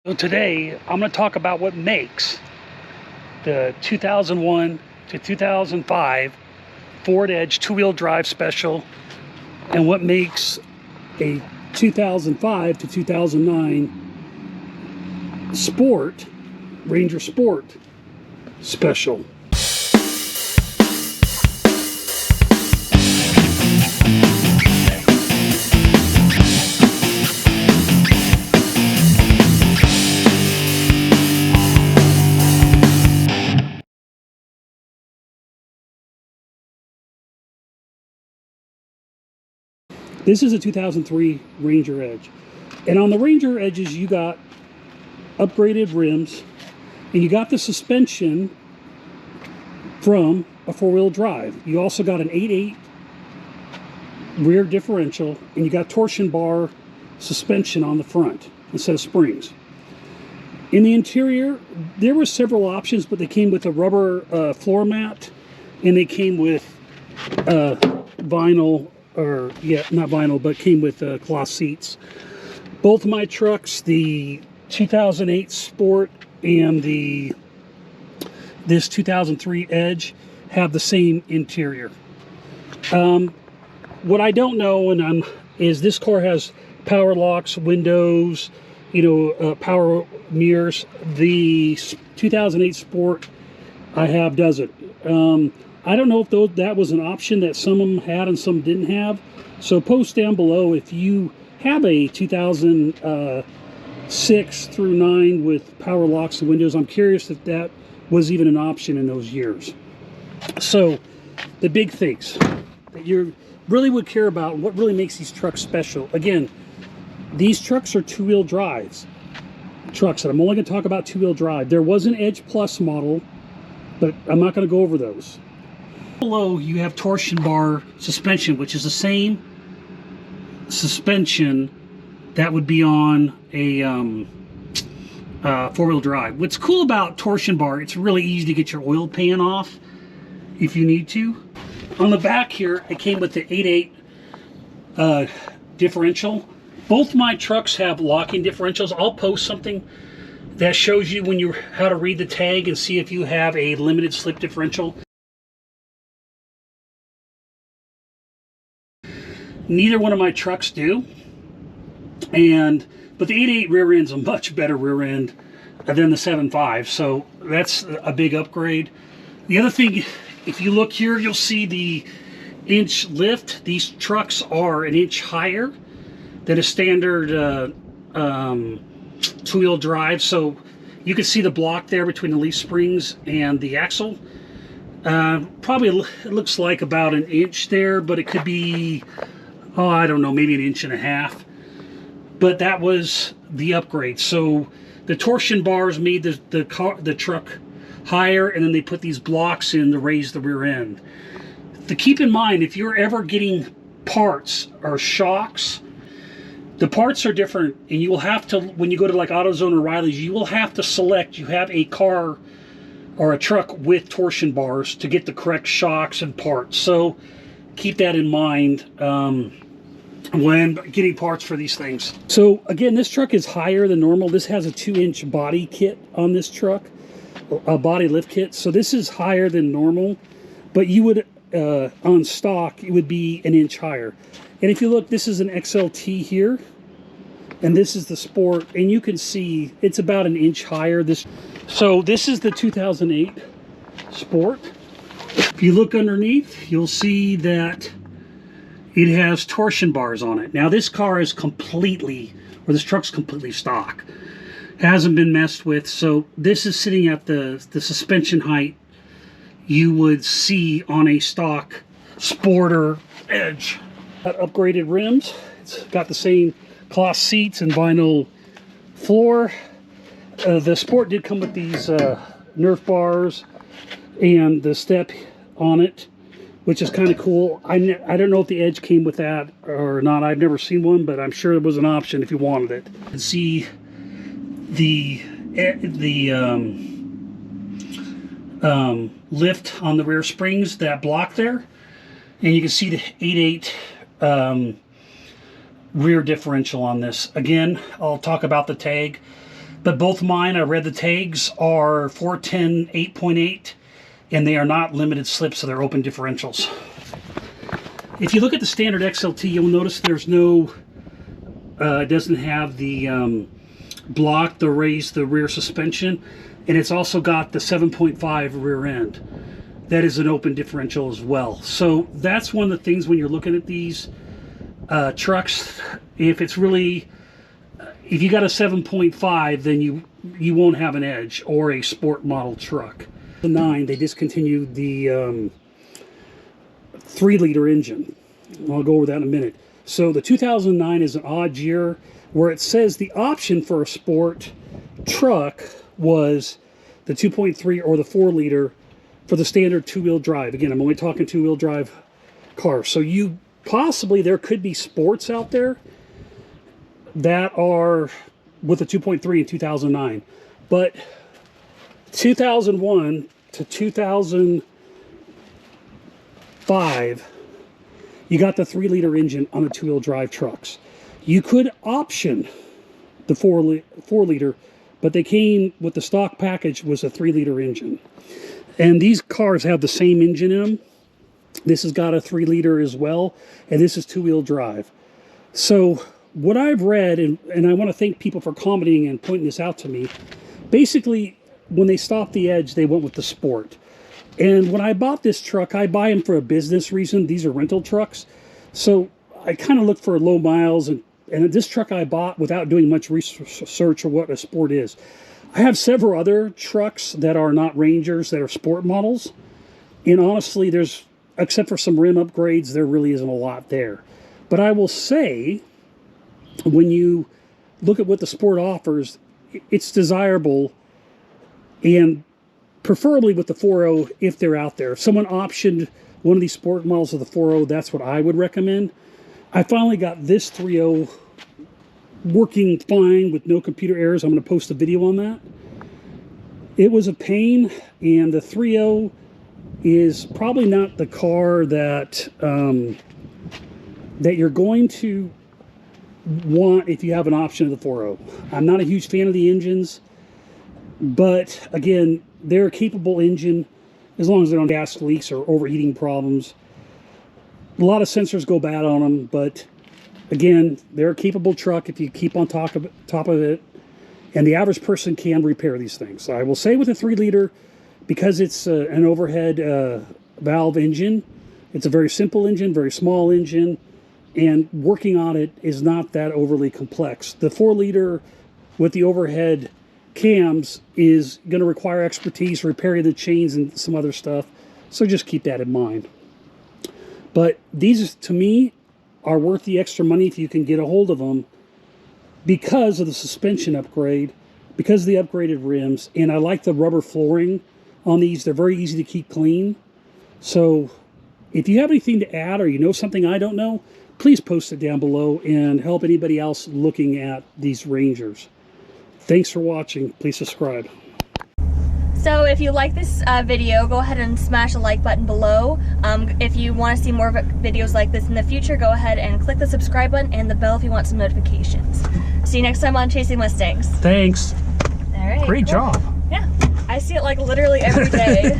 So today I'm going to talk about what makes the 2001 to 2005 Ford Edge two-wheel drive special and what makes a 2005 to 2009 Sport, Ranger Sport special. This is a 2003 Ranger Edge. And on the Ranger Edges, you got upgraded rims and you got the suspension from a four-wheel drive. You also got an 8.8 rear differential and you got torsion bar suspension on the front instead of springs. In the interior, there were several options, but they came with a rubber floor mat and they came with vinyl, or yeah, not vinyl, but came with cloth seats. Both of my trucks, the 2008 Sport and this 2003 Edge, have the same interior. What I don't know, is this car has power locks, windows, power mirrors. The 2008 Sport I have doesn't. I don't know if that was an option that some of them had and some didn't have. So post down below if you have a 2006 through 9 with power locks and windows. I'm curious if that was even an option in those years. So the big things that you really would care about, what really makes these trucks special. Again, these trucks are two-wheel drives. Trucks, and I'm only going to talk about two-wheel drive. There was an Edge Plus model, but I'm not going to go over those. Below you have torsion bar suspension, which is the same suspension that would be on a four-wheel drive. What's cool about torsion bar, it's really easy to get your oil pan off if you need to. On the back here, it came with the 8.8 differential. Both my trucks have locking differentials. I'll post something that shows you how to read the tag and see if you have a limited slip differential. Neither one of my trucks do, but the 8.8 rear end's a much better rear end than the 7.5, so that's a big upgrade. The other thing, if you look here, you'll see the inch lift. These trucks are an inch higher than a standard two-wheel drive, so you can see the block there between the leaf springs and the axle. Probably it looks like about an inch there, but it could be, oh, I don't know, maybe an inch and a half. But that was the upgrade. So the torsion bars made the truck higher, and then they put these blocks in to raise the rear end. To keep in mind, if you're ever getting parts or shocks, the parts are different, and you will have to, when you go to like AutoZone or Riley's, you will have to select, you have a car or a truck with torsion bars to get the correct shocks and parts. So keep that in mind when getting parts for these things. So again, this truck is higher than normal. This has a 2-inch body kit on this truck, a body lift kit. So this is higher than normal, but you would, on stock, it would be an inch higher. And if you look, this is an XLT here, and this is the Sport, and you can see it's about an inch higher. So this is the 2008 Sport. If you look underneath, you'll see that it has torsion bars on it. Now this car is this truck's completely stock. Hasn't been messed with. So this is sitting at the suspension height you would see on a stock Sporter Edge. Got upgraded rims. It's got the same cloth seats and vinyl floor. The Sport did come with these Nerf bars and the step on it, which is kind of cool. I don't know if the Edge came with that or not. I've never seen one, but I'm sure it was an option if you wanted it. You can see the lift on the rear springs, that block there, and you can see the 8.8 rear differential on this. Again, I'll talk about the tag. But both mine, I read the tags, are 410 8.8, and they are not limited slips, so they're open differentials. If you look at the standard XLT, you'll notice there's no, it doesn't have the block to raise the rear suspension, and it's also got the 7.5 rear end. That is an open differential as well. So that's one of the things when you're looking at these trucks, if it's really, if you got a 7.5, then you won't have an edge, or a sport model truck. The 9, they discontinued the 3-liter engine. I'll go over that in a minute. So the 2009 is an odd year where it says the option for a sport truck was the 2.3 or the 4-liter for the standard 2-wheel drive. Again, I'm only talking 2-wheel drive cars. So you possibly, there could be sports out there that are with a 2.3 in 2009. But 2001 to 2005, you got the 3-liter engine on the 2-wheel drive trucks. You could option the 4-liter, but they came with the stock package was a 3-liter engine. And these cars have the same engine in them. This has got a 3-liter as well, and this is 2-wheel drive. So what I've read, and I want to thank people for commenting and pointing this out to me, basically when they stopped the Edge, they went with the Sport. And when I bought this truck, I buy them for a business reason. These are rental trucks. So I kind of look for low miles, and this truck I bought without doing much research of what a Sport is. I have several other trucks that are not Rangers, that are sport models. And honestly, there's, except for some rim upgrades, there really isn't a lot there. But I will say, when you look at what the Sport offers, it's desirable, and preferably with the 4.0 if they're out there. If someone optioned one of these sport models of the 4.0, that's what I would recommend. I finally got this 3.0 working fine with no computer errors. I'm going to post a video on that. It was a pain, and the 3.0 is probably not the car that that you're going to want if you have an option of the 4.0. I'm not a huge fan of the engines, but again, they're a capable engine as long as they don't have gas leaks or overheating problems. A lot of sensors go bad on them, but again, they're a capable truck if you keep on top of it, and the average person can repair these things. So I will say with a 3-liter, because it's an overhead valve engine, it's a very simple engine, very small engine, and working on it is not that overly complex. The 4-liter with the overhead cams is going to require expertise, repairing the chains and some other stuff, so just keep that in mind. But these, to me, are worth the extra money if you can get a hold of them, because of the suspension upgrade, because of the upgraded rims, and I like the rubber flooring on these. They're very easy to keep clean. So if you have anything to add, or you know something I don't know, please post it down below and help anybody else looking at these Rangers. Thanks for watching. Please subscribe. So if you like this video, go ahead and smash the like button below. If you want to see more videos like this in the future, go ahead and click the subscribe button and the bell if you want some notifications. See you next time on Chasing Mustangs. Thanks. All right. Great job. Yeah, I see it like literally every day.